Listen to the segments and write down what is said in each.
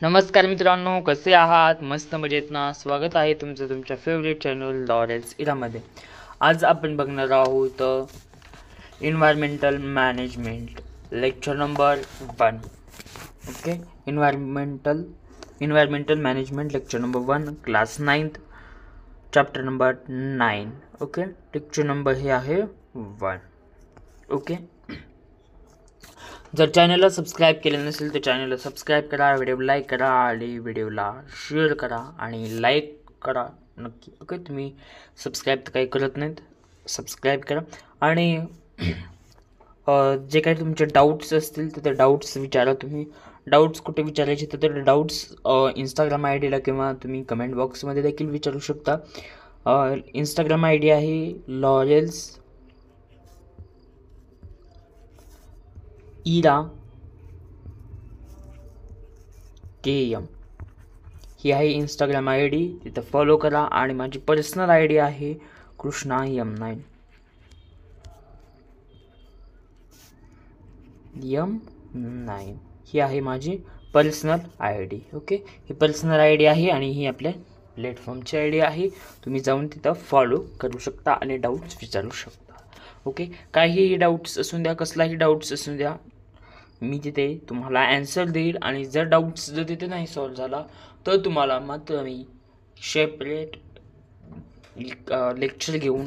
नमस्कार मित्रांनो, कसे आहात? मस्त मजेत ना? स्वागत आहे तुमचं तुमच्या फेवरेट चॅनल लॉरेन्स इरामध्ये. आज आपण बघणार आहोत environmental management lecture number 1. Okay, environmental management lecture number 1, class 9th, chapter number 9. Okay, lecture number हे आहे 1. ओके, जर चॅनलला सबस्क्राईब केलं नसेल तर चॅनलला सबस्क्राईब करा, व्हिडिओ लाईक करा आणि व्हिडिओला शेअर करा आणि लाईक करा नक्की. ओके, तुम्ही सबस्क्राईब तर काही करत नाहीत, सबस्क्राईब करा. आणि जे काही तुमचे डाऊट्स असतील तर ते डाऊट्स विचारा. तुम्ही डाऊट्स कुठे विचारायचे तर ते डाऊट्स इंस्टाग्राम आय डीला किंवा तुम्ही कमेंट बॉक्समध्ये देखील विचारू शकता. इंस्टाग्राम आय डी आहे लॉरेन्स इरा KM, ही आहे इंस्टाग्राम आय डी, तिथं फॉलो करा. आणि माझी पर्सनल आय डी आहे कृष्णा M9 ही आहे माझी personal I D. Okay, he personal I D आहे आणि ही आपल्या प्लॅटफॉर्मची आय डी आहे. तुम्ही जाऊन तिथं फॉलो करू शकता आणि डाऊट्स विचारू शकता. ओके, काहीही डाऊट्स असून द्या, कसलाही डाऊट्स असून द्या, मी तिथे तुम्हाला ॲन्सर देईल. आणि जर डाऊट्स जर तिथे नाही सॉल्व झाला तर तुम्हाला मात्र मी सेपरेट लेक्चर घेऊन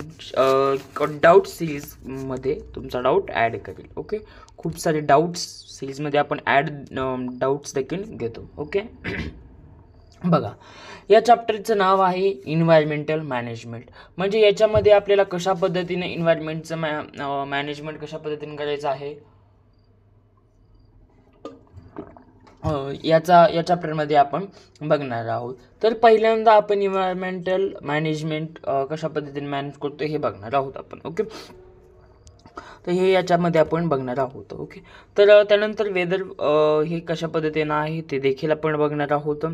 डाऊट सिरीजमध्ये तुमचा डाऊट ॲड करेल. ओके, खूप सारे डाऊट्स सिरीजमध्ये आपण डाऊट्स देखील घेतो. ओके, बघा, या चॅप्टरचं नाव आहे एन्व्हायरमेंटल मॅनेजमेंट. म्हणजे याच्यामध्ये आपल्याला कशा पद्धतीने एन्व्हायरमेंटचं मॅनेजमेंट कशा पद्धतीने करायचं आहे या चॅप्टरमध्ये आपण बघणार आहोत. तर पहिल्यांदा आपण एन्व्हायरमेंटल मॅनेजमेंट कशा पद्धतीने मॅनेज करतो हे बघणार आहोत आपण. ओके, तर हे याच्यामध्ये आपण बघणार आहोत. ओके, तर त्यानंतर वेदर हे कशा पद्धतीनं आहे ते देखील आपण बघणार आहोत.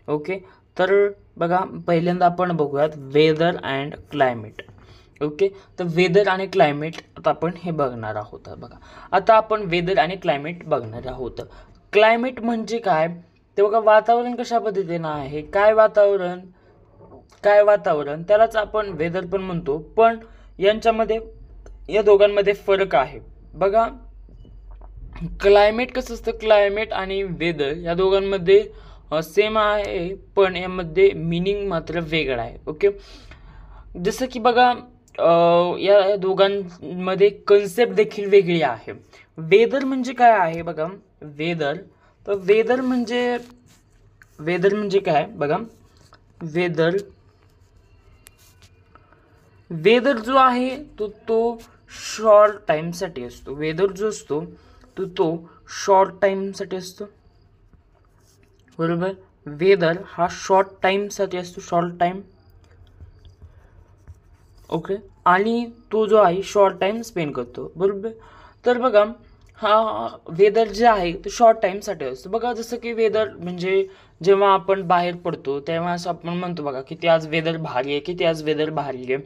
ओके, तर बघा, पहिल्यांदा आपण बघूयात वेदर अँड क्लायमेट. ओके, तर वेदर आणि क्लायमेट आता आपण हे बघणार आहोत. बघा, आता आपण वेदर आणि क्लायमेट बघणार आहोत. क्लायमेट म्हणजे काय ते बघा, वातावरण कशा पद्धतीनं आहे, काय वातावरण त्यालाच आपण वेदर पण म्हणतो. पण यांच्यामध्ये या दोघांमध्ये फरक आहे. बघा, क्लायमेट कसं असतं, क्लायमेट आणि वेदर या दोघांमध्ये सेम आहे, पण यामध्ये मिनिंग मात्र वेगळा आहे. ओके, जसं की बघा, या दोघांमध्ये कन्सेप्ट देखील वेगळी आहे. वेदर म्हणजे काय आहे बघा, वेदर म्हणजे काय बघा, वेदर जो आहे तो शॉर्ट टाइमसाठी असतो. वेदर जो असतो तो शॉर्ट टाइमसाठी असतो, बरोबर. वेदर हा शॉर्ट टाइमसाठी असतो, शॉर्ट टाइम. ओके, आणि तो जो आहे शॉर्ट टाइम स्पेंड करतो, बरोबर. तर बघा, हा वेदर जे आहे तो शॉर्ट टाइमसाठी असतो. बघा, जसं की वेदर म्हणजे जेव्हा आपण बाहेर पडतो तेव्हा असं आपण म्हणतो बघा, किती आज वेदर भारी आहे, किती आज वेदर भारी आहे,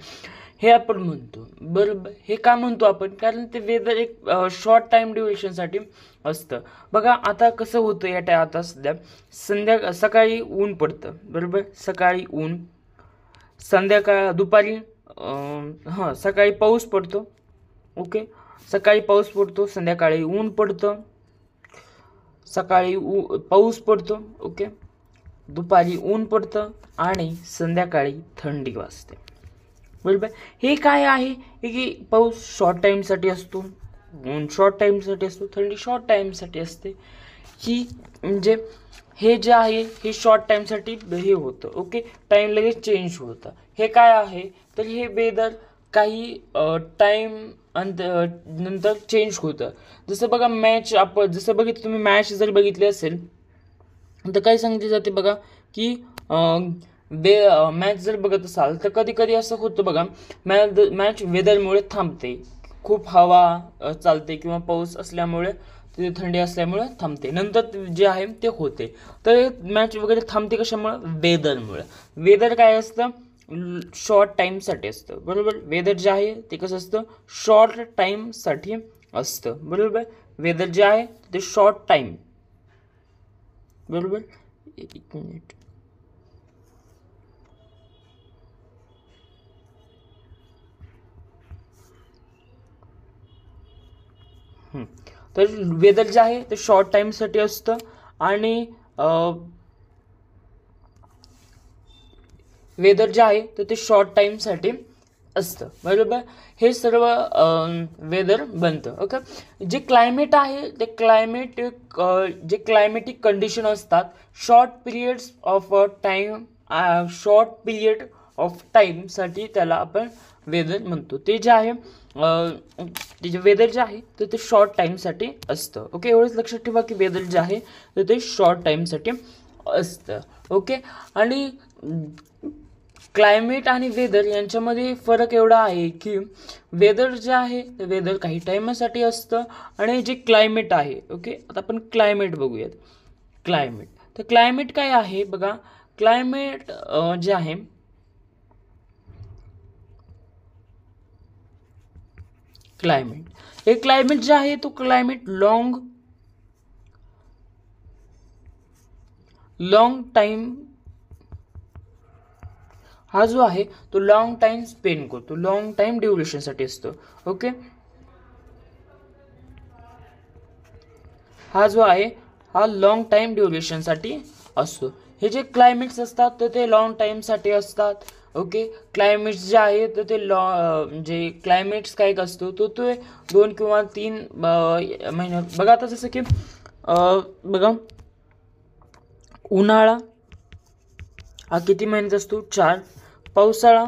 हे आपण म्हणतो, बरोबर. हे का म्हणतो आपण, कारण ते वेदर एक शॉर्ट टाइम ड्युरेशनसाठी असतं. बघा, आता कसं होतं आता सध्या सकाळी ऊन पडतं, बरोबर. सकाळी ऊन, दुपारी सकाळी पाऊस पडतो. ओके, सकाळी पाऊस पडतो, संध्याकाळी ऊन पडतं. सकाळी पाऊस पडतो, ओके, दुपारी ऊन पडतं आणि संध्याकाळी थंडी वाजते, बरोबर. हे काय आहे की पाऊस शॉर्ट टाइमसाठी असतो, ऊन शॉर्ट टाइमसाठी असतो, थंडी शॉर्ट टाइमसाठी असते. ही म्हणजे हे जे आहे हे शॉर्ट टाइमसाठी हे होतं. ओके, टाइम लगेच चेंज होतं. हे काय आहे तर हे वेदर काही टाइम नंतर चेंज होतं. जसं बघा, तुम्ही मॅच जर बघितली असेल तर काय सांगितले जाते बघा, की मॅच जर बघत असाल तर कधी कधी असं होतं बघा, मॅच वेदरमुळे थांबते, खूप हवा चालते किंवा पाऊस असल्यामुळे, तिथे थंडी असल्यामुळे थांबते, नंतर जे आहे ते होते. तर मॅच वगैरे थांबते कशामुळे, वेदरमुळे. वेदर काय असतं, शॉर्ट टाइमसाठी असतं, बरोबर. वेदर जे आहे ते कसं असतं, शॉर्ट टाइमसाठी असतं, बरोबर. वेदर जे आहे ते शॉर्ट टाइम, बरोबर. एक मिनिट. तर वेदर जे आहे ते शॉर्ट टाईमसाठी असतं आणि वेदर जे आहे तर ते शॉर्ट टाईमसाठी असतं, बरोबर. हे सर्व वेदर बनतं. ओके. जे क्लायमेट आहे ते जे क्लायमेटिक कंडिशन असतात शॉर्ट पिरियड्स ऑफ टाईमसाठी त्याला आपण वेदर म्हणतो. ते जे आहे ते जे वेदर जे आहे तर ते शॉर्ट टाईमसाठी असतं. ओके. एवढंच लक्षात ठेवा की वेदर जे आहे तर ते शॉर्ट टाईमसाठी असतं. ओके. आणि क्लायमेट आणि वेदर यांच्यामध्ये फरक एवढा आहे की वेदर जे आहे ते वेदर काही टाईमासाठी असतं आणि जे क्लायमेट आहे, ओके, आता आपण क्लायमेट बघूयात. क्लायमेट, तर क्लायमेट काय आहे बघा. क्लायमेट जे आहे हे क्लायमेट जे आहे तो क्लायमेट लॉंग टाइम हा जो आहे तो लॉंग टाइम स्पेंड करतो, लॉंग टाइम ड्युरेशनसाठी असतो. ओके. हा जो आहे हा लॉंग टाइम ड्युरेशनसाठी असतो. हे जे क्लायमेट्स असतात तर ते लॉंग टाइमसाठी असतात. ओके. क्लायमेट्स जे आहे तर ते म्हणजे क्लायमेट्स काय असतो तो 2 किंवा 3 महिन्यात. बघा आता जसं की बघा उन्हाळा हा किती महिन्याचा असतो? 4. पावसाळा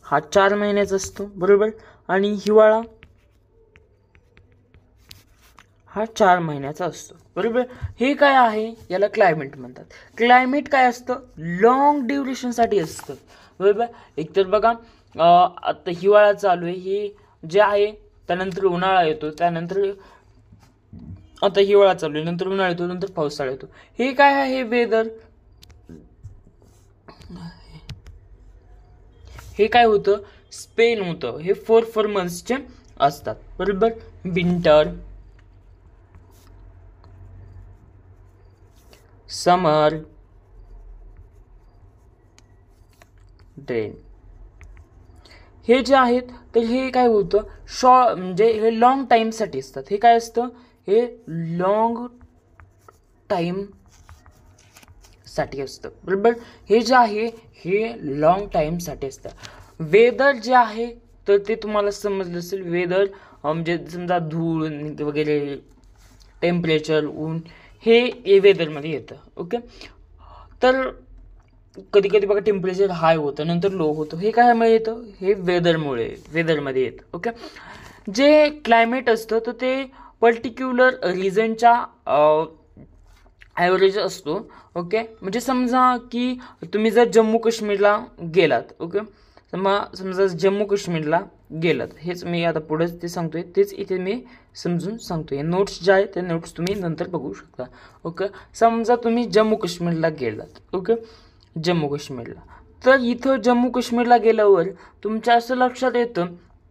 हा 4 महिन्याचा असतो, बरोबर. आणि हिवाळा हा 4 महिन्याचा असतो, बरोबर. हे काय आहे याला क्लायमेट म्हणतात. क्लायमेट काय असतं? लॉंग ड्युरेशनसाठी असतं, बरोबर. एकतर बघा आता हिवाळा चालू आहे, हे जे आहे त्यानंतर उन्हाळा येतो, त्यानंतर आता हिवाळा चालू आहे, नंतर उन्हाळा येतो, नंतर पावसाळा येतो. हे काय आहे वेदर. हे काय होतं? स्पेन होतं. हे 4 मंथ्सचे असतात, बरोबर. विंटर, समर, रेन. हे जे आहेत तर हे काय होतं म्हणजे हे लॉंग टाईमसाठी असतात. हे काय असतं? हे लॉंग टाईम साठी असतं, बरोबर. हे जे आहे हे लॉंग टाईम साठी असतं. वेदर जे आहे तर ते तुम्हाला समजलं असेल. वेदर म्हणजे समजा धूळ वगैरे, टेम्परेचर, ऊन, हे वेदरमध्ये येतं. ओके. तर कधी कधी बघा टेम्परेचर हाय होतं, नंतर लो होतं. हे काय येतं? हे वेदरमध्ये येतं. ओके. जे क्लायमेट असतं तर ते पर्टिक्युलर रिजनच्या ॲव्हरेज असतो. ओके. म्हणजे समजा की तुम्ही जर जम्मू काश्मीरला गेलात, ओके, समजा जम्मू काश्मीरला गेलात, हेच मी आता पुढेच ते सांगतोय, तेच इथे मी समजून सांगतोय. नोट्स जे आहेत ते नोट्स तुम्ही नंतर बघू शकता. ओके. समजा तुम्ही जम्मू काश्मीरला गेलात, ओके, जम्मू काश्मीरला, तर इथं जम्मू काश्मीरला गेल्यावर तुमच्या असं लक्षात येतं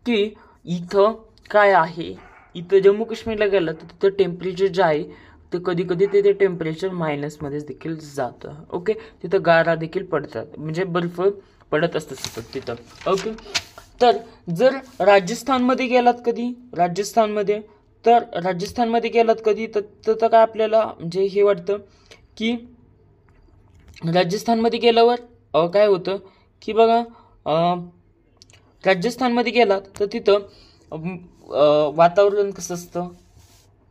की इथं काय आहे, इथं जम्मू काश्मीरला गेलं तर तिथं टेम्परेचर जे आहे तर कधी कधी ते टेम्परेचर मायनसमध्येच देखील जातं. ओके. तिथं गारा देखील पडतात, म्हणजे बर्फ पडत असतं सतत तिथं. ओके. तर जर राजस्थानमध्ये गेलात कधी, राजस्थानमध्ये गेलात कधी तर काय आपल्याला म्हणजे हे वाटतं की राजस्थानमध्ये गेल्यावर काय होतं की बघा राजस्थानमध्ये गेलात तर तिथं वातावरण कसं असतं.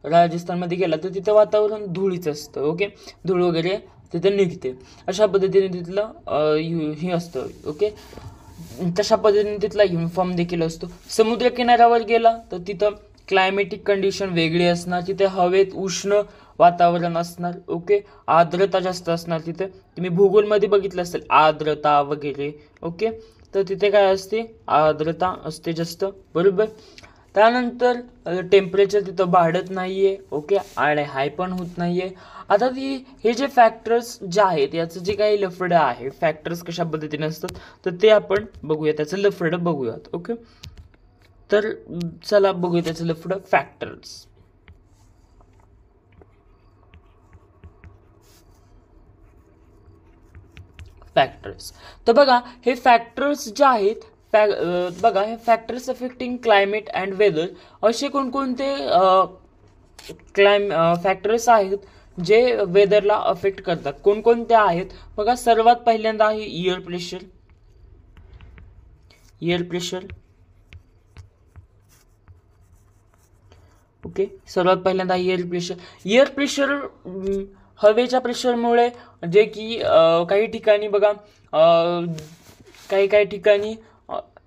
राजस्थानमध्ये गेला तर तिथं वातावरण धुळीचं असतं. ओके. धूळ वगैरे तिथं निघते, अशा पद्धतीने तिथलं हे असतं. ओके. तशा पद्धतीने तिथला युनिफॉर्म देखील असतो. समुद्र किनाऱ्यावर गेला तर तिथं क्लायमेटिक कंडिशन वेगळी असणार. तिथे हवेत उष्ण वातावरण असणार. ओके. आर्द्रता जास्त असणार. तिथे तुम्ही भूगोलमध्ये बघितलं असेल आर्द्रता वगैरे. ओके. तर तिथे काय असते? आर्द्रता असते जास्त, बरोबर. त्यानंतर टेम्परेचर तिथं वाढत नाहीये. ओके. आणि हाय पण होत नाहीये. आता हे जे फॅक्टर्स जे आहेत याचं जे काही लफडं आहे, फॅक्टर्स कशा पद्धतीने असतात तर ते आपण बघूया, त्याचं लफडं बघूयात. ओके. तर चला बघूया त्याचं लफडं. Factors factors. तर बघा हे फॅक्टर्स जे आहेत बघा हे factors affecting climate and weather असे कोणकोणते फॅक्टर्स आहेत जे वेदरला अफेक्ट करतात, कोणकोणते आहेत बघा. सर्वात पहिल्यांदा आहे एअर प्रेशर. ओके, सर्वात पहिल्यांदा एअर प्रेशर हवेच्या प्रेशरमुळे जे की काही ठिकाणी बघा काही ठिकाणी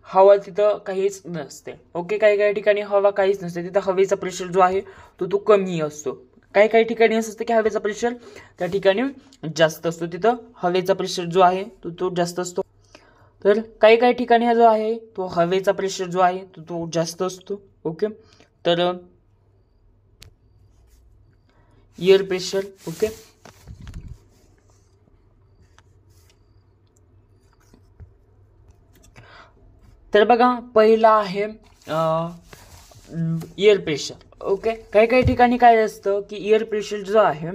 हवा तिथं काहीच नसते. ओके, काही ठिकाणी हवा काहीच नसते, तिथं हवेचा प्रेशर जो आहे तो कमी असतो. काही ठिकाणी असं असतं की हवेचा प्रेशर त्या ठिकाणी जास्त असतो, तिथं हवेचा प्रेशर जो आहे तो जास्त असतो. तर काही ठिकाणी हा जो आहे तो हवेचा प्रेशर जो आहे तो जास्त असतो. ओके, तर एअर प्रेशर. ओके, तर बघा पहिला आहे एअर प्रेशर. ओके, काही ठिकाणी काय असतं की एअर प्रेशर जो आहे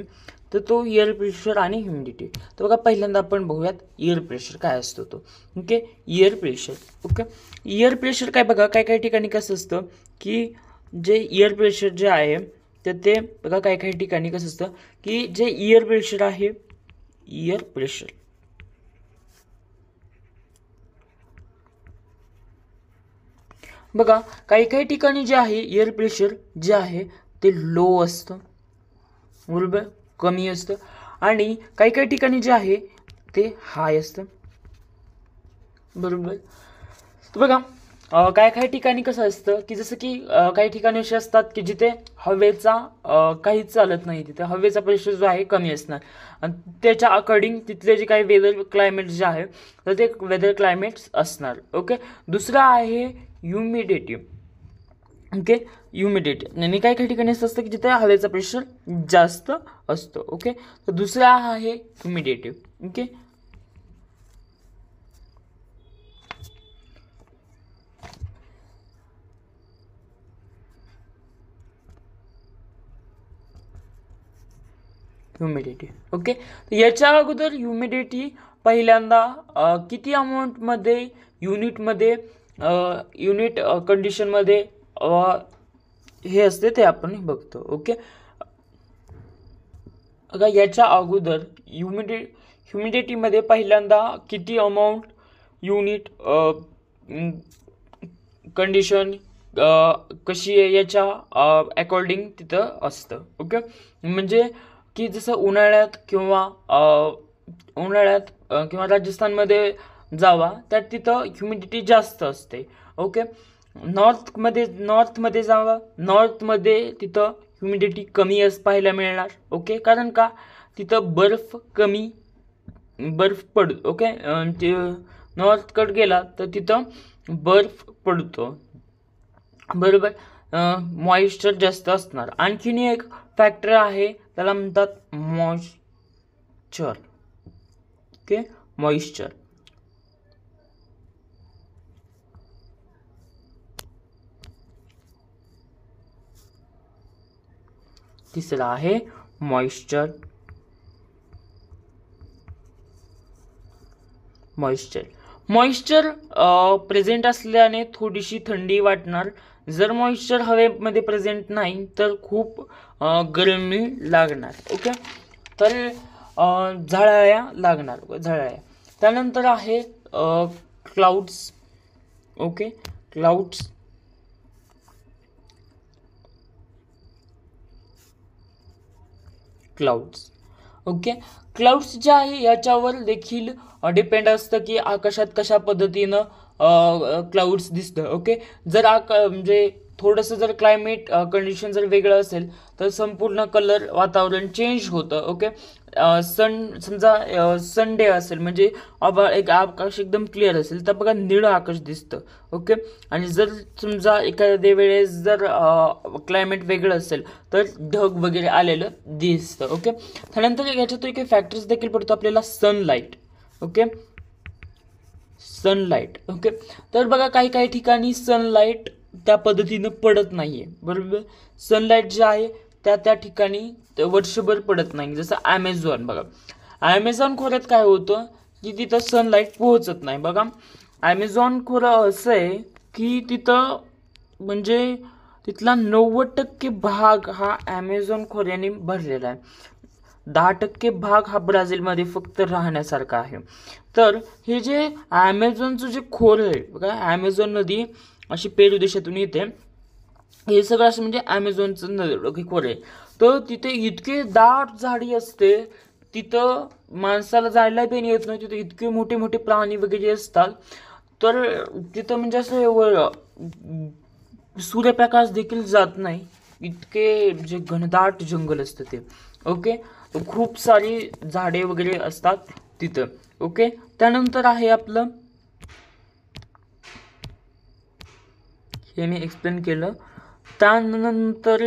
तर तो एअर प्रेशर आणि ह्युमिडिटी. तर बघा पहिल्यांदा आपण बघूयात एअर प्रेशर काय असतो तो. Okay, air pressure. Okay, air pressure काय बघा काही ठिकाणी कसं असतं की जे एअर प्रेशर जे आहे तर ते बघा काही ठिकाणी कसं असतं की जे एअर प्रेशर आहे बघा काही ठिकाणी जे आहे एअर प्रेशर जे आहे ते लो असतं, बरोबर, कमी असतं. आणि काही ठिकाणी जे आहे ते हाय असतं, बरोबर. तर बघा काही ठिकाणी कसं असतं की जसं की काही ठिकाणी असे असतात की जिथे हवेचा काहीच चालत नाही, तिथे हवेचा प्रेशर जो आहे कमी असणार आणि त्याच्या अकॉर्डिंग तिथले जे काही वेदर क्लायमेट जे आहे तर ते वेदर क्लायमेट्स असणार. ओके, दुसरा आहे ह्युमिडिटी. ओके, ह्युमिडिटी आणि काही ठिकाणी असं असतं की जिथे हवेचा प्रेशर जास्त असतो. ओके, तर दुसरा आहे ह्युमिडिटी. Okay, humidity. ओके, तर याच्या अगोदर ह्युमिडिटी पहिल्यांदा किती अमाऊंटमध्ये युनिटमध्ये युनिट कंडिशनमध्ये हे असते ते आपण बघतो. ओके, बघा याच्या अगोदर ह्युमिडिटीमध्ये पहिल्यांदा किती अमाऊंट युनिट कंडिशन कशी आहे याच्या अकॉर्डिंग तिथं असतं. ओके, म्हणजे की जसं उन्हाळ्यात किंवा राजस्थानमध्ये जावा तर तिथं ह्युमिडिटी जास्त असते. ओके, नॉर्थमध्ये जावा, नॉर्थमध्ये तिथं ह्युमिडिटी कमी पाहायला मिळणार. ओके, कारण का तिथं बर्फ पडतो. ओके, नॉर्थकडे गेला तर तिथं बर्फ पडतो, बरोबर, मॉइश्चर जास्त असणार. आणखीन एक फॅक्टर आहे त्याला म्हणतात मॉइश्चर. Okay, moisture. तिसरा आहे मॉइश्चर. मॉइश्चर प्रेझेंट असल्याने थोडीशी थंडी वाटणार. जर मॉइश्चर हवेमध्ये प्रेझेंट नाही तर खूप गरमी लागणार. ओके, तर झळाळ्या लागणार. त्यानंतर आहे clouds. Okay, clouds. Okay, clouds जे आहे याच्यावर देखील डिपेंड असतं की आकाशात कशा पद्धतीनं क्लाउड्स दिसतं. ओके, जर म्हणजे थोडंसं जर क्लायमेट कंडिशन जर वेगळं असेल तर संपूर्ण कलर वातावरण चेंज होतं. ओके, समजा संडे असेल म्हणजे आकाश एकदम क्लिअर असेल तर बघा निळं आकाश दिसतं. ओके, आणि जर समजा एखाद्या वेळेस जर क्लायमेट वेगळं असेल तर ढग वगैरे आलेलं दिसतं. ओके, त्यानंतर याच्यात एक फॅक्टर्स देखील पडतो आपल्याला सनलाईट. Okay, sunlight. ओके, तर बघा काही ठिकाणी सनलाईट त्या पद्धतीनं पडत नाहीये, बरोबर. सनलाईट जे आहे त्या ठिकाणी वर्षभर पडत नाही. जसं ॲमेझॉन बघा, ॲमेझॉन खोऱ्यात काय होतं की तिथं सनलाईट पोहोचत नाही. बघा ॲमेझॉन खोरं असं आहे की तिथं म्हणजे तिथला 90% भाग हा ॲमेझॉन खोऱ्याने भरलेला आहे. 10% भाग हा ब्राझीलमध्ये फक्त राहण्यासारखा आहे. तर हे जे ॲमेझॉनचं जे खोरं आहे बघा, ॲमेझॉन नदी अशी पेरू देशातून येते. हे सगळं असं म्हणजे ॲमेझॉनचं खोरं आहे. तर तिथे इतके दाट झाडी असते, तिथं माणसाला जायला पण येत नाही. तिथे इतके मोठे मोठे प्राणी वगैरे असतात. तर तिथं म्हणजे असं सूर्यप्रकाश देखील जात नाही, इतके जे घनदाट जंगल असतं ते. ओके, खूप सारी झाडे वगैरे असतात तिथं. ओके, त्यानंतर आहे आपलं, हे मी एक्सप्लेन केलं. त्यानंतर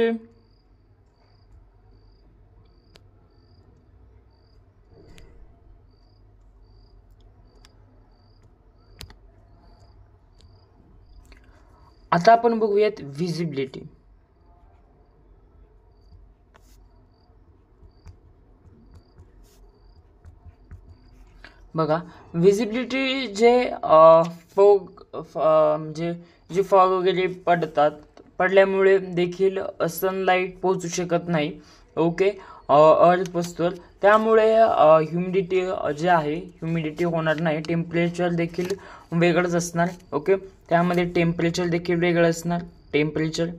आता आपण बघूयात व्हिजिबिलिटी. बघा व्हिजिबिलिटी जे फॉग म्हणजे जे फॉग वगैरे पडल्यामुळे देखील सनलाईट पोहोचू शकत नाही. ओके, अर्थपासून त्यामुळे ह्युमिडिटी जे आहे ह्युमिडिटी होणार नाही. टेम्परेचर देखील वेगळंच असणार. ओके, त्यामध्ये टेम्परेचर देखील वेगळं असणार. टेम्परेचर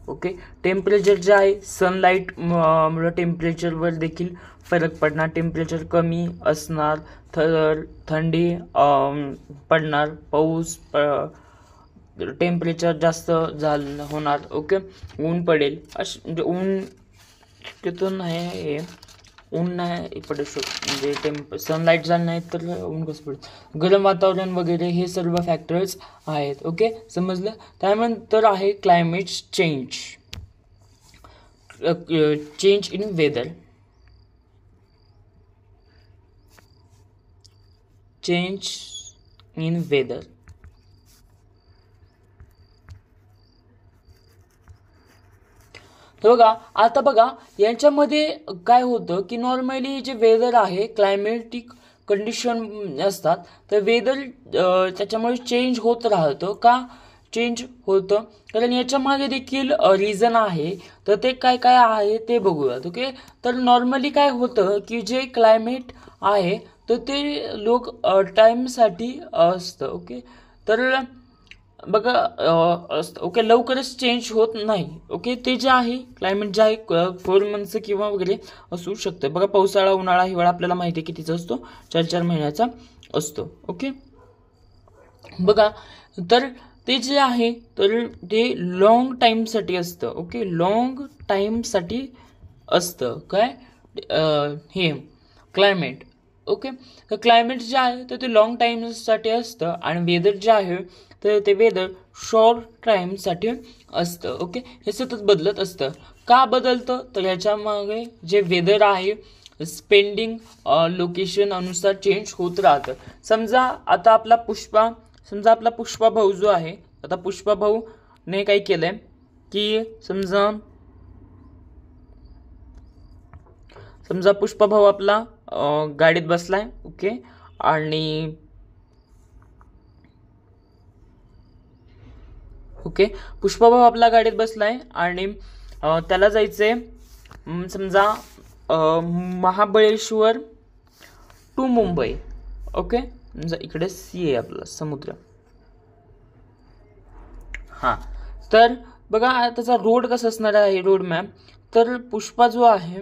ओके, टेम्परेचर जे आहे सनलाईट मुळे टेम्परेचरवर देखील फरक पडणार. टेम्परेचर कमी असणार, थंडी पडणार, पाऊस टेम्परेचर जास्त होणार. ओके, ऊन पडेल म्हणजे ऊन तिथून नाही, ऊन नाही पडू शकत म्हणजे सनलाईट झालं नाही तर ऊन कसं पडेल. गरम वातावरण वगैरे हे सर्व फॅक्टर्स आहेत. ओके, समजलं. त्यानंतर आहे climate change. Change in weather. Change in weather. तर बघा आता बघा यांच्यामध्ये काय होतं की नॉर्मली जे वेदर आहे क्लायमेटिक कंडिशन असतात, तर वेदर त्याच्यामुळे चेंज होत राहतं. का चेंज होतं? कारण याच्या मागे देखील रिझन आहे. तर ते काय काय आहे ते बघूयात. ओके, तर नॉर्मली काय होतं की जे क्लायमेट आहे तर ते लोक टाईमसाठी असतं. ओके, तर बघा ओके लवकरच चेंज होत नाही. ओके, ते जे आहे क्लायमेट जे आहे 4 मंथचं किंवा वगैरे असू शकतं. बघा पावसाळा, उन्हाळा, हिवाळा आपल्याला माहिती आहे कितीचा असतो, 4-4 महिन्याचा असतो. ओके, बघा तर ते जे आहे तर ते लॉंग टाईमसाठी असतं. ओके, लॉंग टाईमसाठी असतं काय हे क्लायमेट. ओके, तर क्लायमेट जे आहे तर ते लॉंग टाईमसाठी असतं आणि वेदर जे आहे तर ते वेदर शॉर्ट टाईमसाठी असतं. ओके, हे सतत बदलत असतं. का बदलतं? तर ह्याच्यामागे जे वेदर आहे स्पेंडिंग लोकेशन अनुसार चेंज होत राहतं. समजा आपला पुष्पा भाऊ जो आहे, आता पुष्पा भाऊ ने काय केलंय की समजा पुष्पा भाऊ आपला गाडीत बसलाय. ओके, आणि ओके पुष्पा भाऊ आपला गाडीत बसलाय आणि त्याला जायचंय समजा महाबळेश्वर टू मुंबई. ओके, समजा इकडे सी आहे आपला समुद्र. हां, तर बघा त्याचा रोड कसा असणार आहे रोड मॅप. तर पुष्पा जो आहे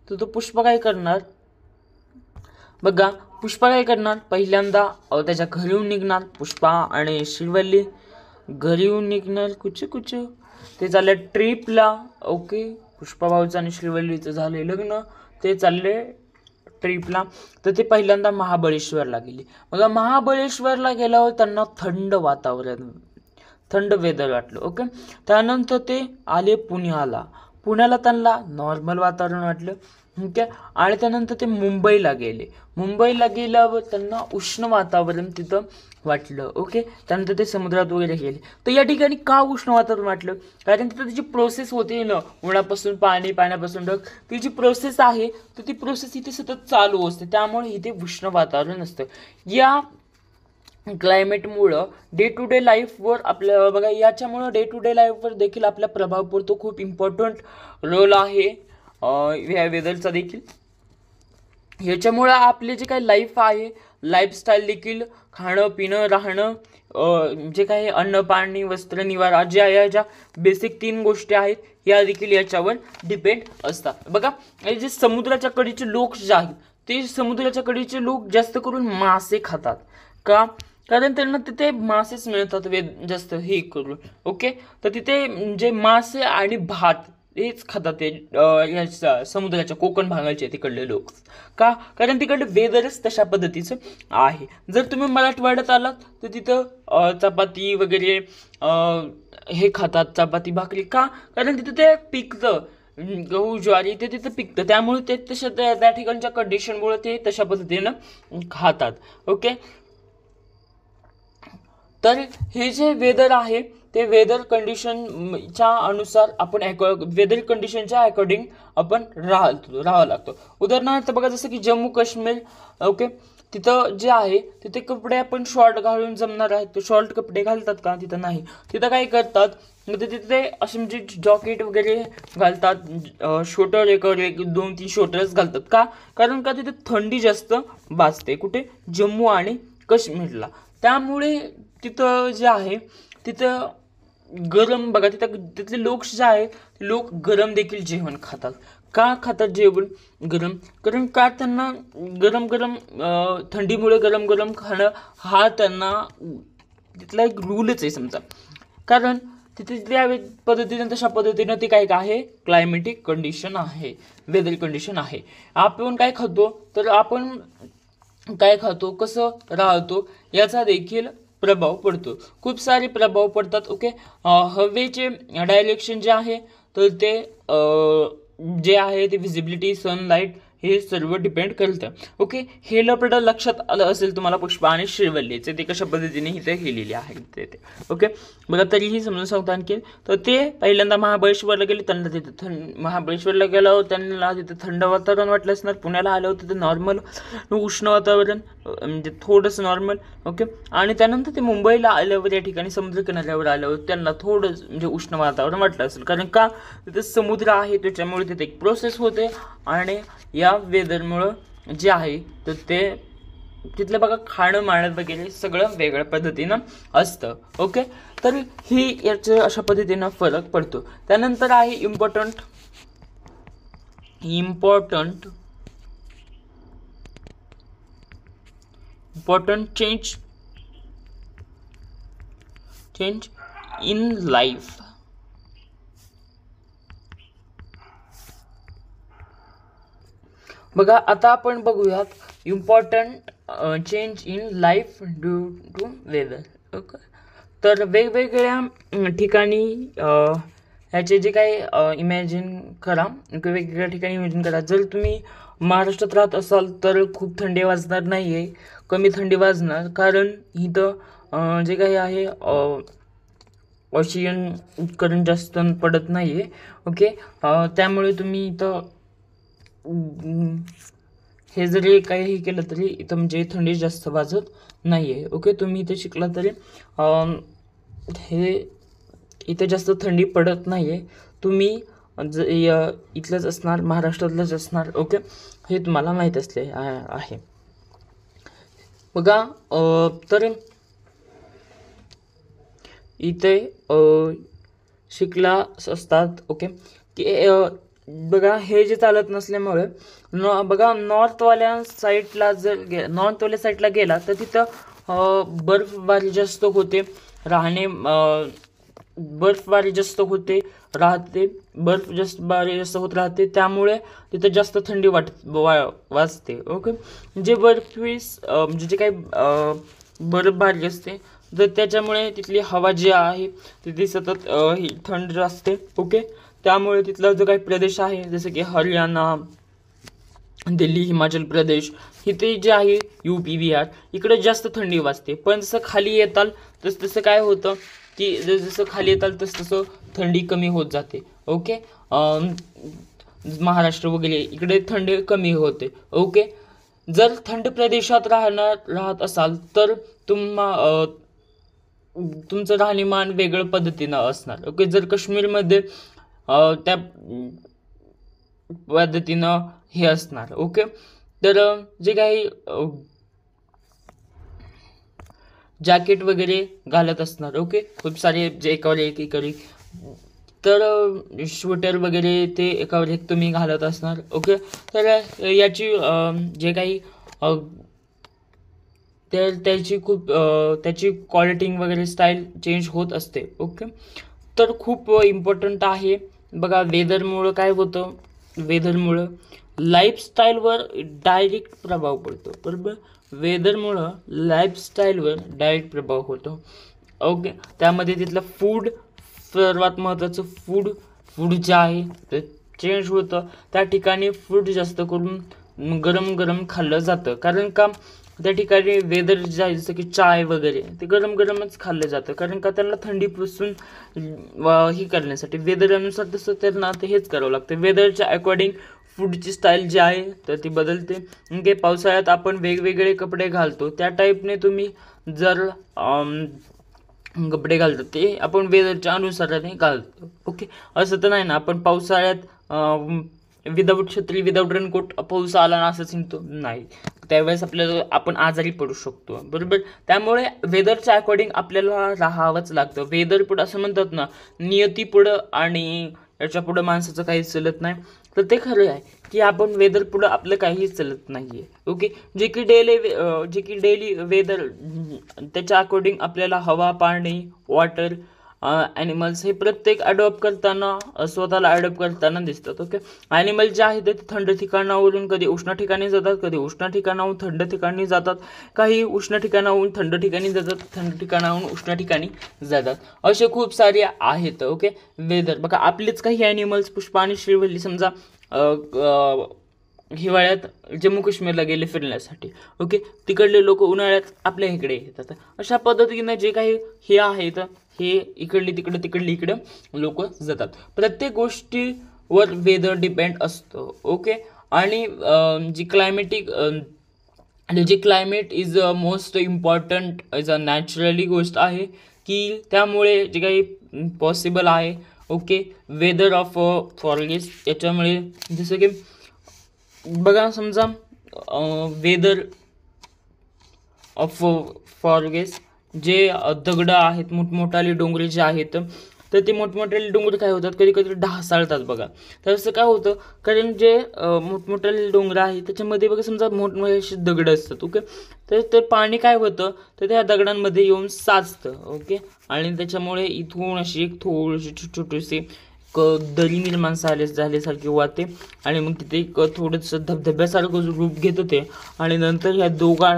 तर तो पुष्पा काय करणार, बघा पुष्पा काय करणार, पहिल्यांदा त्याच्या घरीहून निघणार पुष्पा आणि श्रीवल्ली. घरी येऊन निघणार कुछ ते चालले ट्रिपला. ओके, पुष्पा भाऊचं आणि श्रीवल्लीचं झाले लग्न, ते चालले ट्रिपला. तर ते पहिल्यांदा महाबळेश्वरला गेले. बघा महाबळेश्वरला गेल्यावर त्यांना थंड वेदर वाटलं. ओके, त्यानंतर ते आले पुण्याला त्यांना नॉर्मल वातावरण वाटलं. ठीक आहे. आणि त्यानंतर ते मुंबईला गेले. मुंबईला गेल्यावर त्यांना उष्ण वातावरण तिथं वाटलं. ओके. त्यानंतर ते समुद्रात वगैरे गेले. तर या ठिकाणी का उष्ण वातावरण वाटलं? कारण तिथं त्याची प्रोसेस होते ना, उन्हापासून पाणी, पाण्यापासून ढग, ती जी प्रोसेस आहे तर ती प्रोसेस इथे सतत चालू असते, त्यामुळे इथे उष्ण वातावरण असतं. या क्लायमेटमुळं डे टू डे लाईफवर आपल्या बघा, याच्यामुळं डे टू डे लाईफवर देखील आपला प्रभाव पडतो. खूप इम्पॉर्टंट रोल आहे ह्या वेदरचा देखील. ह्याच्यामुळं आपले जे काही लाईफ आहे, लाईफस्टाईल देखील, खाणं पिणं राहणं, जे काही अन्न पाणी वस्त्र निवारा ज्या या ज्या बेसिक 3 गोष्टी आहेत या देखील याच्यावर डिपेंड असतात. बघा, हे जे समुद्राच्या कडीचे लोक जे आहेत ते समुद्राच्या कडीचे लोक जास्त करून मासे खातात. का? कारण त्यांना तिथे मासेच मिळतात जास्त हे करून. ओके. तर तिथे जे मासे आणि भात हेच खातात ते समुद्राच्या कोकण भागाचे तिकडले लोक. का? कारण तिकडे वेदरच तशा पद्धतीचं आहे. जर तुम्ही मराठवाड्यात आलात तर तिथं चपाती वगैरे हे खातात, चपाती भाकरी. का? कारण तिथं ते पिकतं, गहू ज्वारी ते तिथं पिकतं, त्यामुळे ते तशा त्या ठिकाणच्या कंडिशनमुळे ते तशा पद्धतीनं खातात. ओके. तर हे जे वेदर आहे ते वेदर कंडिशनच्या अनुसार आपण वेदर कंडिशनच्या अकॉर्डिंग आपण राहावं लागतो. उदाहरणार्थ बघा, जसं की जम्मू काश्मीर. ओके. तिथं जे आहे तिथे कपडे आपण शॉर्ट घालून जमणार आहेत, शॉर्ट कपडे घालतात का? तिथं नाही. तिथं काय करतात, तिथे असे म्हणजे जॉकेट वगैरे घालतात, शोटर एक 2-3 शोटर्स घालतात. का? कारण का तिथे थंडी जास्त वाजते. कुठे? जम्मू आणि काश्मीरला. त्यामुळे तिथं जे आहे तिथं गरम, बघा तिथं तिथले लोक जे आहेत ते लोक गरम देखील जेवण खातात. का खातात जेवण गरम? कारण का त्यांना गरम गरम थंडीमुळे गरम गरम खाणं हा त्यांना तिथला एक रूलच आहे समजा. कारण तिथल्या पद्धतीने तशा पद्धतीनं ते काय आहे, क्लायमेटिक कंडिशन आहे, वेदर कंडिशन आहे. आपण काय खातो, तर आपण काय खातो, कसं राहतो याचा देखील प्रभाव पडतो. खूप सारे प्रभाव पडतात. ओके. हवेचे डायरेक्शन जे आहे तर ते जे आहे ते विजिबिलिटी, सनलाईट हे सर्व डिपेंड करतं. ओके. हे लपड लक्षात आलं असेल तुम्हाला पुष्पा आणि श्रीवल्लीचे ते कशा पद्धतीने इथे केलेले आहे ते. ओके. बघा, तरीही समजून सांगतो आणखी. तर ते पहिल्यांदा महाबळेश्वरला गेले, त्यांना तिथे महाबळेश्वरला गेल्यावर त्यांना तिथे थंड वातावरण वाटलं असणार. पुण्याला आलं होतं ते नॉर्मल उष्ण वातावरण, म्हणजे थोडंसं नॉर्मल. ओके. आणि त्यानंतर ते मुंबईला आल्यावर या ठिकाणी समुद्र किनाऱ्यावर आल्यावर त्यांना थोडं म्हणजे उष्ण वातावरण वाटलं असेल. कारण का? तिथे समुद्र आहे, त्याच्यामुळे तिथे एक प्रोसेस होते आणि या वेदरमुळं जे आहे तर ते तिथलं बघा खाणं माणं वगैरे सगळं वेगळ्या पद्धतीनं असतं. ओके. तर ही याचं अशा पद्धतीनं फरक पडतो. त्यानंतर आहे इम्पॉर्टंट चेंज इन लाईफ. बघा, आता आपण बघूयात important change in life due to weather. Okay. तर वेगवेगळ्या ठिकाणी ह्याचे जे काही इमॅजिन करा, वेगवेगळ्या ठिकाणी इमॅजिन करा. जर तुम्ही महाराष्ट्रात राहत असाल तर खूप थंडी वाजणार नाही आहे, कमी थंडी वाजणार. कारण इथं जे काही आहे ऑक्सिजन करंट जास्त पडत नाही आहे. ओके. त्यामुळे तुम्ही इथं हे जरी काही केलं तरी इथं म्हणजे थंडी जास्त वाजत नाही आहे. ओके. तुम्ही इथे शिकला तरी हे इथे जास्त थंडी पडत नाही आहे. तुम्ही इथलंच असणार, महाराष्ट्रातलंच असणार. ओके. हे तुम्हाला माहीत असले आहे. बघा, तर इथे शिकला असतात. ओके. की बघा, हे जे चालत नसल्यामुळे बघा नॉर्थवाल्या साईडला गेला तर तिथं बर्फबारी जास्त होते, बर्फबारी जास्त होते राहते, बर्फबारी जास्त होत राहते. त्यामुळे तिथं जास्त थंडी वाजते. ओके. जे म्हणजे जे काही बर्फबारी असते तर त्याच्यामुळे तिथली हवा जी आहे तिथे सतत थंड असते. ओके. त्यामुळे तिथला जो काही प्रदेश आहे जसं की हरियाणा, दिल्ली, हिमाचल प्रदेश इथे जे आहे UP, बिहार इकडे जास्त थंडी वाजते. पण जसं खाली येताल तसं तसं काय होतं की जसं खाली येताल तसं थंडी कमी होत जाते. ओके. महाराष्ट्र वगैरे इकडे थंडी कमी होते. ओके. जर थंड प्रदेशात राहत असाल तर तुमचं राहणीमान वेगळं पद्धतीनं असणार. ओके. जर काश्मीरमध्ये त्या पद्धतीनं हे असणार. ओके. तर जे काही जॅकेट वगैरे घालत असणार. ओके. खूप सारे जे एकावर एक तर स्वेटर वगैरे ते एकावर एक तुम्ही घालत असणार. ओके. तर याची जे काही तर त्याची क्वालिटी वगैरे स्टाईल चेंज होत असते. ओके. तर खूप इम्पॉर्टंट आहे. बघा वेदरमुळं काय होतं, वेदरमुळं लाईफस्टाईलवर डायरेक्ट प्रभाव पडतो. बरोबर. वेदरमुळं लाईफस्टाईलवर डायरेक्ट प्रभाव होतो. ओके. त्यामध्ये तिथलं फूड, सर्वात महत्त्वाचं फूड जे आहे ते चेंज होतं. त्या ठिकाणी फूड जास्त करून गरम खाल्लं जातं. कारण का त्या ठिकाणी वेदर जे आहे जसं की चाय वगैरे ते गरमच खाल्लं जातं. कारण का त्यांना थंडीपासून ही करण्यासाठी वेदरनुसार तसं त्यांना ते हेच करावं लागतं. वेदरच्या अकॉर्डिंग फूडची स्टाईल जी आहे तर ती बदलते. म्हणजे पावसाळ्यात आपण वेगवेगळे कपडे घालतो त्या टाईपने तुम्ही जर कपडे घालतो ते आपण वेदरच्या अनुसाराने घालतो. ओके. असं तर नाही ना आपण पावसाळ्यात विदाऊट छत्री विदाऊट रेनकोट पाऊस आला ना असं चिंतो नाही. त्यावेळेस आपण आजारी पडू शकतो. बरोबर. त्यामुळे वेदरच्या अकॉर्डिंग आपल्याला राहावंच लागतं. वेदर पुढं असं म्हणतात ना, नियती पुढं आणि याच्या पुढं माणसाचं काही चलत नाही. तर ते खरं आहे की आपण वेदर पुढं आपलं काहीही चलत नाहीये. ओके. जे की डेली वेदर त्याच्या अकॉर्डिंग आपल्याला हवा, पाणी, वॉटर, ॲनिमल्स हे प्रत्येक अडॉप्ट करताना स्वतःला अडॉप्ट करताना दिसतात. ओके. ॲनिमल जे आहेत ते थंड ठिकाणावरून कधी उष्ण ठिकाणी जातात, कधी उष्ण ठिकाणाहून थंड ठिकाणी जातात, काही उष्ण ठिकाणाहून थंड ठिकाणी जातात, थंड ठिकाणाहून उष्ण ठिकाणी जातात. असे खूप सारे आहेत. ओके. वेदर बघा आपलेच काही ॲनिमल्स पुष्पा आणि श्रीवल्ली समजा हिवाळ्यात जम्मू काश्मीरला गेले फिरण्यासाठी. ओके. तिकडले लोक उन्हाळ्यात आपल्या इकडे येतात. अशा पद्धतीने जे काही हे आहेत हे इकडली तिकडे लोक जातात. प्रत्येक गोष्टीवर वेदर डिपेंड असतं. ओके. आणि जी climate is most important is a naturally गोष्ट आहे की त्यामुळे जे काही पॉसिबल आहे. ओके. वेदर ऑफ फॉरेस्ट याच्यामुळे जसं की बघा समजा वेदर ऑफ फॉरेस्ट जे दगडं आहेत, मोठमोठाले डोंगरे जे आहेत तर ते मोठमोठाले डोंगर काय होतात कधी कधी ढासाळतात. बघा तर असं काय होतं कारण जे मोठमोठाले डोंगर आहेत त्याच्यामध्ये बघा समजा मोठमोठे असे दगड असतात. ओके. तर ते पाणी काय होतं तर त्या दगडांमध्ये येऊन साचतं. ओके. आणि त्याच्यामुळे इथून अशी एक थोडीशी छोटीशी दरी निर्माण झाल्यासारखी वाटते आणि मग तिथे एक थोडंसं धबधब्यासारखं रूप घेतं ते. आणि नंतर ह्या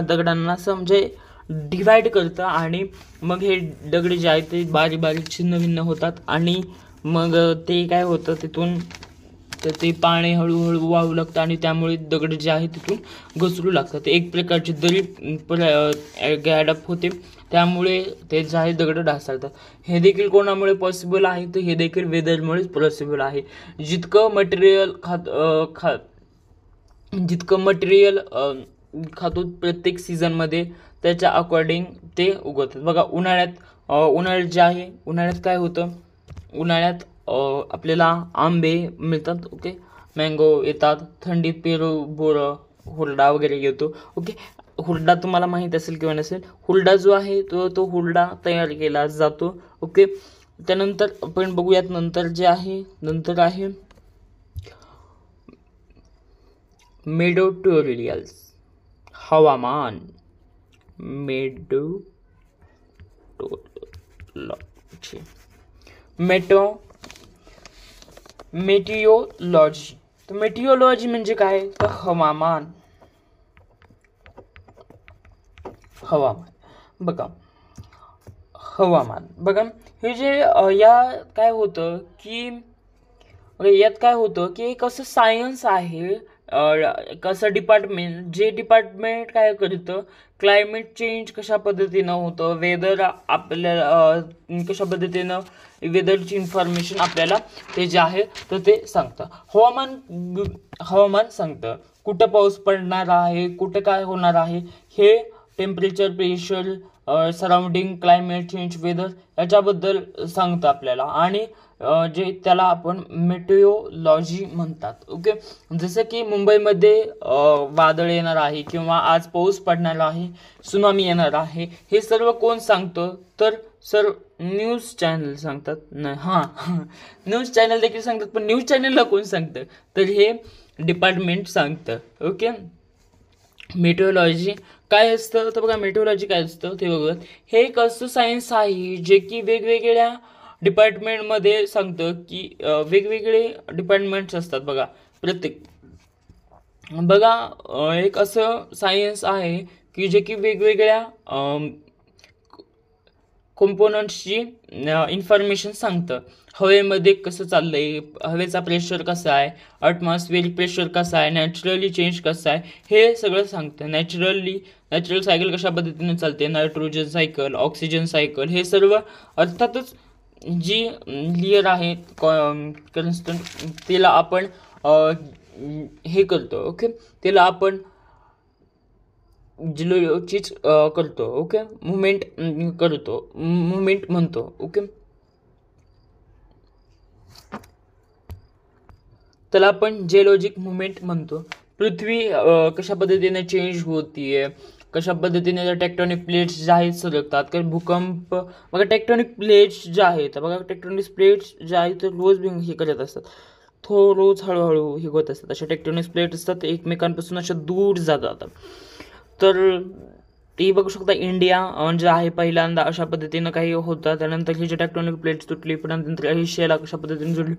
दगडांना असं म्हणजे डिवाइड करतं आणि मग हे दगड जे आहेत ते बारीक छिन्न होतात आणि मग ते काय होतं तिथून तर ते पाणी हळूहळू वाहू लागतं आणि त्यामुळे दगड जे आहे तिथून घसरू लागतात. एक प्रकारची दरी गॅडअप होते. त्यामुळे ते जे आहे दगड ढासळतात. हे देखील कोणामुळे पॉसिबल आहे तर हे देखील वेदरमुळेच पॉसिबल आहे. जितकं मटेरियल खातो प्रत्येक सीझनमध्ये त्याच्या अकॉर्डिंग ते उगवतात. बघा उन्हाळ्यात जे आहे उन्हाळ्यात काय होतं उन्हाळ्यात आपल्याला आंबे मिळतात. ओके. मँगो येतात. थंडीत पेरू, बोरं, हुरडा वगैरे येतो. ओके. हुरडा तुम्हाला माहीत असेल किंवा नसेल. हुरडा जो आहे तो हुरडा तयार केला जातो. ओके. त्यानंतर आपण बघूयात नंतर आहे मेडोटेरियल्स हवामान. मेटिओलॉजी. तर मेटिओलॉजी म्हणजे काय तर हवामान. बघा हवामान हे जे काय होतं की यात काय होतं की एक असं सायन्स आहे कसं डिपार्टमेंट, जे डिपार्टमेंट काय करतं, क्लायमेट चेंज कशा पद्धतीनं होतं, वेदर आपल्याला कशा पद्धतीनं वेदरची इन्फॉर्मेशन आपल्याला ते जे आहे तर ते सांगतं. हवामान सांगतं कुठं पाऊस पडणार आहे, कुठं काय होणार आहे, हे temperature, pressure, surrounding, climate change, weather याच्याबद्दल सांगतं आपल्याला. आणि जे त्याला आपण मेटेओलॉजी म्हणतात. ओके, जसं की मुंबईमध्ये वादळ येणार आहे किंवा आज पाऊस पडणार आहे, सुनामी येणार आहे, हे सर्व कोण सांगतं, तर सर न्यूज चॅनल सांगतात. नाही, हां न्यूज चॅनल देखील सांगतात, पण न्यूज चॅनलला कोण सांगतं, तर हे डिपार्टमेंट सांगतं. ओके, मेटेओलॉजी काय असतं, तर बघा मेटेओलॉजी काय असतं ते बघत. हे एक असं सायन्स आहे जे की वेगवेगळ्या डिपार्टमेंटमध्ये सांगतं की वेगवेगळे डिपार्टमेंट्स असतात बघा प्रत्येक. बघा एक असं सायन्स आहे की जे की वेगवेगळ्या कंपोनंट्सची इन्फॉर्मेशन सांगतं. हवेमध्ये कसं चाललंय, हवेचा प्रेशर कसा आहे, ॲटमॉस्फिअरिक प्रेशर कसा आहे, नॅचरली चेंज कसं आहे, हे सगळं सांगतं. नॅचरल सायकल कशा पद्धतीने चालते, नायट्रोजन सायकल, ऑक्सिजन सायकल, हे सर्व अर्थातच जी लेयर आहे कॉन्स्टंट, तिला आपण हे करतो. ओके, तिला आपण चीज करतो. ओके, मुवमेंट म्हणतो. ओके, त्याला आपण जिओलॉजिक मुवमेंट म्हणतो. पृथ्वी कशा पद्धतीने चेंज होतीये, कशा पद्धतीने टेक्टोनिक प्लेट्स ज्या आहेत सरकतात, कारण भूकंप बघा, टेक्टोनिक प्लेट्स ज्या आहेत बघा, टेक्टोनिक प्लेट्स ज्या आहेत तर रोज हे करत असतात, रोज हळूहळू हे होत असतात. अशा टेक्टोनिक प्लेट असतात, एकमेकांपासून अशा दूर जातात. तर ते बघू शकता, इंडिया जे आहे पहिल्यांदा अशा पद्धतीनं काही होतं, त्यानंतर ही जी टेक्टोनिक प्लेट्स तुटली, पण नंतर एशियाला कशा पद्धतीने जोडली,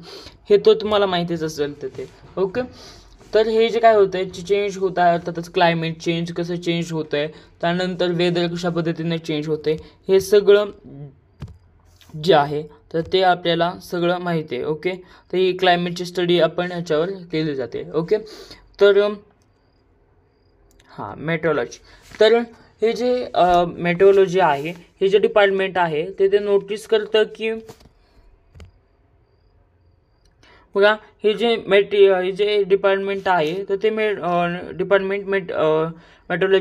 हे तो तुम्हाला माहितीच असेल ते. ओके, तर हे जे काय होतं आहे, चेंज होत आहे, अर्थातच क्लायमेट चेंज कसं चेंज होतं आहे, त्यानंतर वेदर कशा पद्धतीने चेंज होते, हे सगळं जे आहे तर ते आपल्याला सगळं माहिती आहे. ओके, तर ही क्लायमेटची स्टडी आपण याच्यावर केली जाते. ओके, तर हां मेट्रोलॉजी. तर हे जे मेट्रोलॉजी आहे, हे जे डिपार्टमेंट आहे ते नोटीस करतं की बघा, हे जे डिपार्टमेंट आहे तर ते मेट्रोलॉजी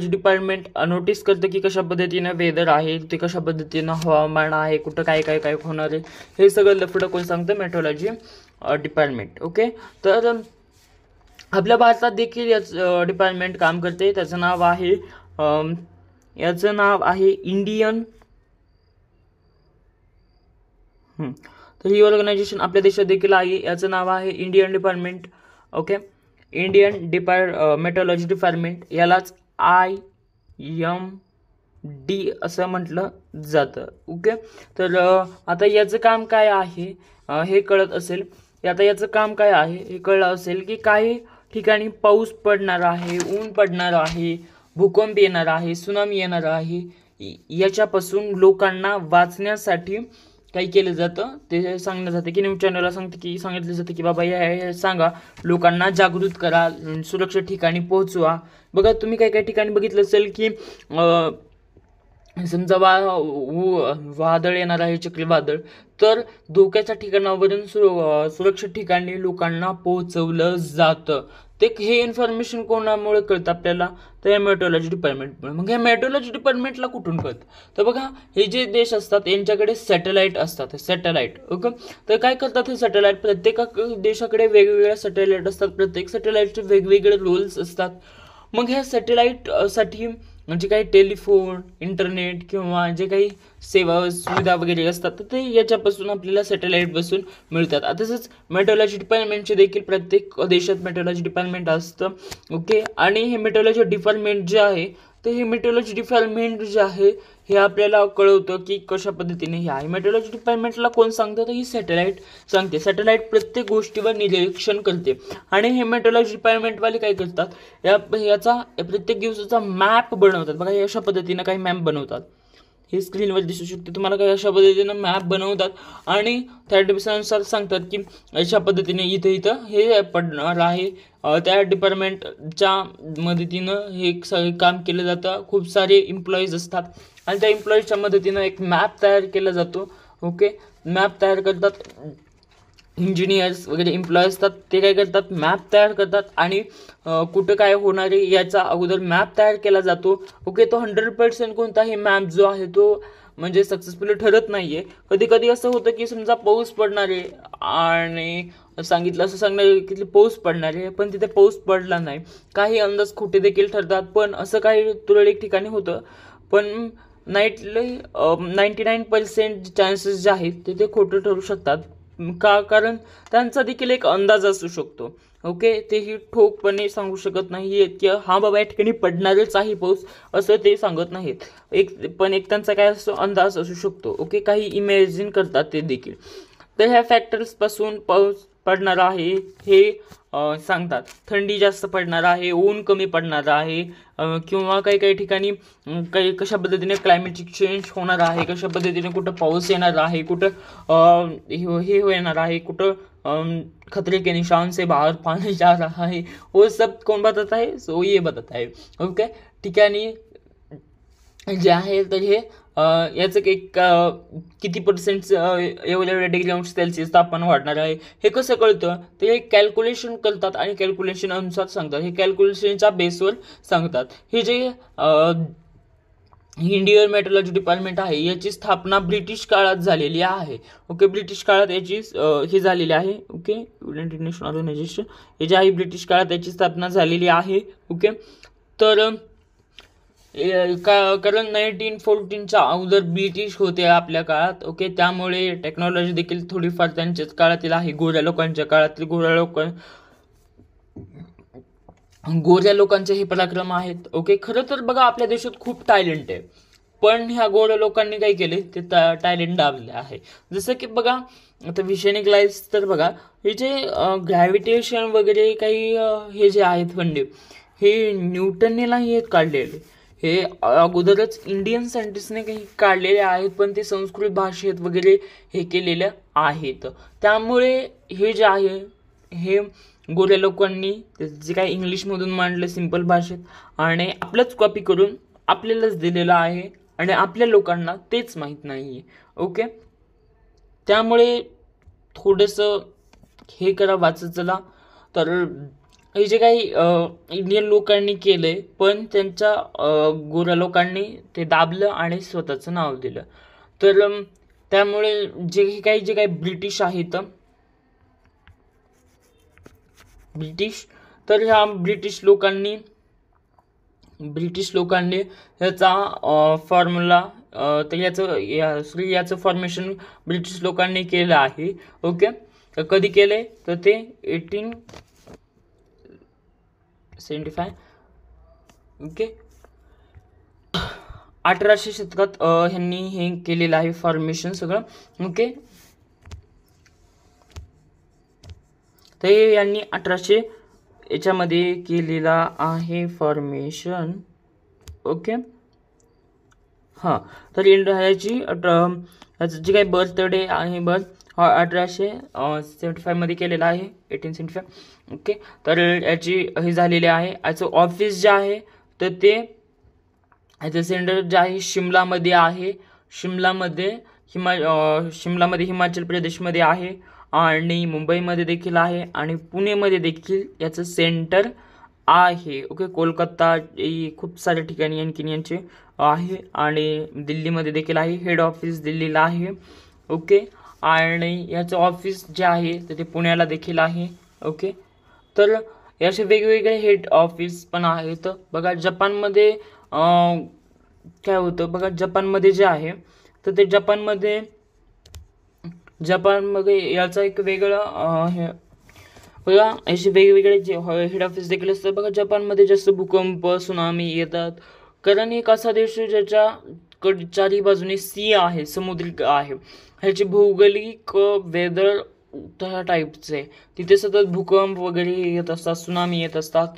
डिपार्टमेंट नोटीस करतं की कशा पद्धतीनं वेदर आहे, ते कशा पद्धतीनं हवामान आहे, कुठं काय काय काय होणार आहे, हे सगळं लफडं कोण सांगतं, मेट्रोलॉजी डिपार्टमेंट. ओके, तर आपल्या भारतात देखील याच डिपार्टमेंट काम करते. त्याचं नाव आहे इंडियन. तर ही ऑर्गनायझेशन आपल्या देशात देखील आहे, याचं नाव आहे Indian department. Okay, Indian metrology department, यालाच IMD असं म्हटलं जातं. ओके, तर आता याचं काम काय आहे हे कळत असेल. आता याचं काम काय आहे हे कळलं असेल की काही ठिकाणी पाऊस पडणार आहे, ऊन पडणार आहे, भूकंप येणार आहे, सुनामी येणार आहे, याच्यापासून लोकांना वाचण्यासाठी काही केलं जातं, ते सांगण्यात जातं की न्यूज चॅनलला सांगितलं जातं की बाबा हे सांगा, लोकांना जागृत करा, सुरक्षित ठिकाणी पोहोचवा. बघा, तुम्ही काही काही ठिकाणी बघितलं असेल की समजा वादळ येणार आहे, चक्रीवादळ, तर धोक्याच्या ठिकाणावरून सुरक्षित ठिकाणी लोकांना पोहोचवलं जातं. ते हे इन्फॉर्मेशन कोणामुळे कळतं आपल्याला, तर या मेट्रोलॉजी डिपार्टमेंटमुळे. मग या मेट्रोलॉजी डिपार्टमेंटला कुठून कळतं, तर बघा, हे जे देश असतात यांच्याकडे सॅटेलाईट असतात. ओके, तर काय करतात हे सॅटेलाईट, प्रत्येक देशाकडे वेगवेगळ्या सॅटेलाईट असतात, प्रत्येक सॅटेलाईटचे वेगवेगळे रोल्स असतात. मग ह्या सॅटेलाईटसाठी म्हणजे काही टेलिफोन, इंटरनेट किंवा जे काही सुविधा वगैरे असतात तर ते याच्यापासून आपल्याला सॅटेलाईटपासून मिळतात. तसंच मेट्रोलॉजी डिपार्टमेंटचे देखील प्रत्येक देशात मेट्रोलॉजी डिपार्टमेंट असतं. ओके, आणि हे मेट्रोलॉजी डिपार्टमेंट जे आहे तर हे मेट्रोलॉजी डिपार्टमेंट जे आहे हे आपल्याला कळवतं की कशा पद्धतीने हे आहे. मेट्रोलॉजी डिपार्टमेंटला कोण सांगतं, तर ही सॅटेलाईट सांगते. सॅटेलाईट प्रत्येक गोष्टीवर निरीक्षण करते आणि हे मेट्रोलॉजी डिपार्टमेंटवाले काय करतात, याचा प्रत्येक दिवसाचा मॅप बनवतात. बघा, अशा पद्धतीनं काही मॅप बनवतात. हे स्क्रीनवर दिसू शकते तुम्हाला. काही अशा पद्धतीनं मॅप बनवतात आणि त्या डिपार्टमेंटनुसार सांगतात की अशा पद्धतीने इथं इथं हे पडणार आहे. त्या डिपार्टमेंटच्या मदतीनं हे सगळे काम केलं जातं. खूप सारे एम्प्लॉईज असतात आणि त्या एम्प्लॉईजच्या मदतीनं एक मॅप तयार केला जातो. ओके, मॅप तयार करतात. इंजिनियर्स वगैरे एम्प्लॉय असतात ते काय करतात, मॅप तयार करतात आणि कुठं काय होणार आहे याचा अगोदर मॅप तयार केला जातो. ओके, तो 100% कोणताही मॅप जो आहे तो म्हणजे सक्सेसफुली ठरत नाही आहे. कधी कधी असं होतं की समजा पाऊस पडणार आहे आणि सांगितलं असं सांगणार आहे की पाऊस पडणार आहे, पण तिथे पाऊस पडला नाही. काही अंदाज खोटे देखील ठरतात, पण असं काही तुरळक ठिकाणी होतं. पण 99% चान्सेस जे आहेत ते खोटं ठरू शकतात. का? कारण त्यांचा देखील एक अंदाज असू शकतो. ओके, तेही ठोकपणे सांगू शकत नाही की हा बाबा या ठिकाणी पडणारच आहे पाऊस, असं ते सांगत नाहीत. पण एक त्यांचा काय असतो, अंदाज असू शकतो. ओके, काही इमॅजिन करतात ते देखील. तर ह्या फॅक्टर्सपासून पाऊस पडणार आहे हे सांगतात. थंडी जास्त पडणार आहे, ऊन कमी पडणार आहे, किंवा काही काही ठिकाणी काही कशा पद्धतीने क्लायमेटिक चेंज होणार आहे, कशा पद्धतीने कुठं पाऊस येणार आहे, कुठं हे येणार आहे, कुठं खतरे के निशान से बाहर पानी जा रहा है, वो सब कौन बताता है? सो ये बताता है. ओके, ठिकाणी जे आहे तर हे याचं एक किती % एवढ्या डिग्री अंश सेल्सिअस तापमान वाढणार आहे हे कसं कळतं, तर हे कॅल्क्युलेशन करतात आणि कॅल्क्युलेशन अनुसार सांगतात. हे कॅल्क्युलेशनच्या बेसवर सांगतात. हे जे इंडियन मेट्रोलॉजी डिपार्टमेंट आहे याची स्थापना ब्रिटिश काळात झालेली आहे. ओके, ब्रिटिश काळात याची हे झालेली आहे. ओके, युनायटेड नेशन ऑर्गनायझेशन हे जे आहे ब्रिटिश काळात याची स्थापना झालेली आहे. ओके, तर कारण 1914च्या अगोदर ब्रिटिश होते आपल्या काळात. ओके, त्यामुळे टेक्नॉलॉजी देखील थोडीफार त्यांच्याच काळातील आहे. गोऱ्या लोकांच्या काळातील गोऱ्या लोकांचे हे पराक्रम आहेत. ओके, खरं तर बघा आपल्या देशात खूप टॅलेंट आहे, पण ह्या गोऱ्या लोकांनी काय केले, ते टॅलेंट दाबले आहे. जसं की बघा आता विषय निघालायच तर बघा हे जे ग्रॅव्हिटेशन वगैरे काही हे जे आहेत फंडे हे न्यूटनने नाही काढलेले. हे अगोदरच इंडियन सायंटिस्टने काही काढलेले आहेत, पण ते संस्कृत भाषेत वगैरे हे केलेले आहेत. त्यामुळे हे जे आहे हे गोऱ्या लोकांनी जे काही इंग्लिशमधून मांडलं सिंपल भाषेत आणि आपलंच कॉपी करून आपल्यालाच दिलेलं आहे आणि आपल्या लोकांना तेच माहीत नाही आहे. ओके, त्यामुळे थोडंसं हे करा, वाचत चला. तर हे जे काही इंडियन लोकांनी केलंय, पण त्यांच्या गोऱ्या लोकांनी ते दाबलं आणि स्वतःचं नाव दिलं. तर त्यामुळे जे काही ब्रिटिश आहेत, तर ह्या ब्रिटिश लोकांनी याचा फॉर्म्युला तर याचं फॉर्मेशन ब्रिटिश लोकांनी केलं आहे. ओके, तर कधी केले, तर ते 1875. ओके, 1800 शतकात ह्यांनी हे केलेलं आहे फॉर्मेशन सगळं. ओके, तर यांनी 1800 याच्यामध्ये केलेला आहे फॉर्मेशन. ओके, हां, तर ह्याची जी काही बर्थडे आहे 1875 मध्ये केलेला आहे, 1875. ओके, तर याची हे झालेली आहे. याचं ऑफिस जे आहे तर ते याचं सेंटर जे आहे शिमलामध्ये आहे. शिमलामध्ये हिमाचल प्रदेशमध्ये आहे आणि मुंबईमध्ये देखील आहे आणि पुणेमध्ये देखील याचं सेंटर आहे. ओके, कोलकाता खूप साऱ्या ठिकाणी आणखीन यांचे आहे आणि दिल्लीमध्ये देखील आहे. हेड ऑफिस दिल्लीला आहे. ओके, आणि याचं ऑफिस जे आहे तर ते पुण्याला देखील आहे. ओके, तर याचे वेगवेगळे हेड ऑफिस पण आहेत. बघा जपानमध्ये काय होतं, बघा जपानमध्ये जे आहे तर ते जपानमध्ये याचा एक वेगळं हे बघा असे वेगवेगळे जे हेड ऑफिस देखील असतात. बघा जपानमध्ये जास्त भूकंप सुनामी येतात, कारण एक असा देश ज्याच्या चारी बाजूने सी आहे, समुद्र आहे. ह्याची भौगोलिक वेदर त्या टाईपचे, तिथे सतत भूकंप वगैरे येत असतात, सुनामी येत असतात.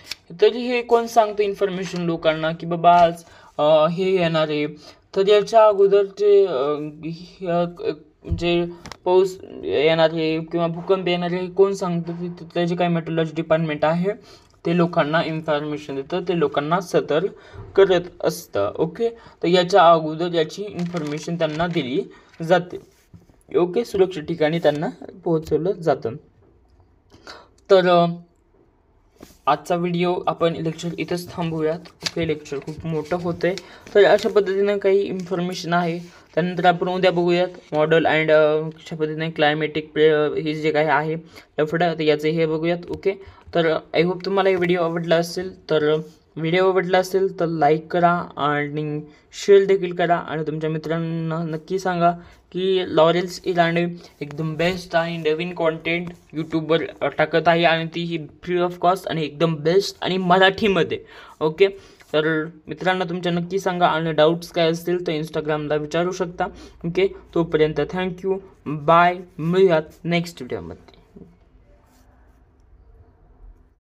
तरी हे कोण सांगतं इन्फॉर्मेशन लोकांना की बाबा आज हे येणार आहे, तर याच्या अगोदर जे पाऊस येणार आहे किंवा भूकंप येणार आहे कोण सांगतं, त्याचे काही मेट्रोलॉजी डिपार्टमेंट आहे ते लोकांना इन्फॉर्मेशन देतं, ते लोकांना सतर्क करत असतं. ओके, तर याच्या अगोदर याची इन्फॉर्मेशन त्यांना दिली जाते. ओके, सुरक्षित ठिकाणी त्यांना पोहोचवलं जातं. तर आजचा व्हिडिओ आपण लेक्चर इथंच थांबवूयात. ओके, लेक्चर खूप मोठं होतं आहे. तर अशा पद्धतीनं काही इन्फॉर्मेशन आहे. त्यानंतर आपण उद्या बघूयात मॉडेल अँड अशा पद्धतीने क्लायमॅटिक हे जे काही आहे लफडा, तर याचं हे बघूयात. ओके, तर आय होप तुम्हाला हे व्हिडिओ आवडला असेल तर लाईक करा आणि शेअर देखील करा आणि तुमच्या मित्रांना नक्की सांगा की लॉरेन्स इराणे एकदम बेस्ट आणि नवीन कॉन्टेंट यूट्यूबवर टाकत आहे आणि ती ही फ्री ऑफ कॉस्ट आणि एकदम बेस्ट आणि मराठीमध्ये. ओके, तर मित्रांना तुमच्या नक्की सांगा आणि डाऊट्स काय असतील तर इंस्टाग्रामला विचारू शकता. ओके, तोपर्यंत थँक्यू, बाय, मिळूयात नेक्स्ट व्हिडिओमध्ये.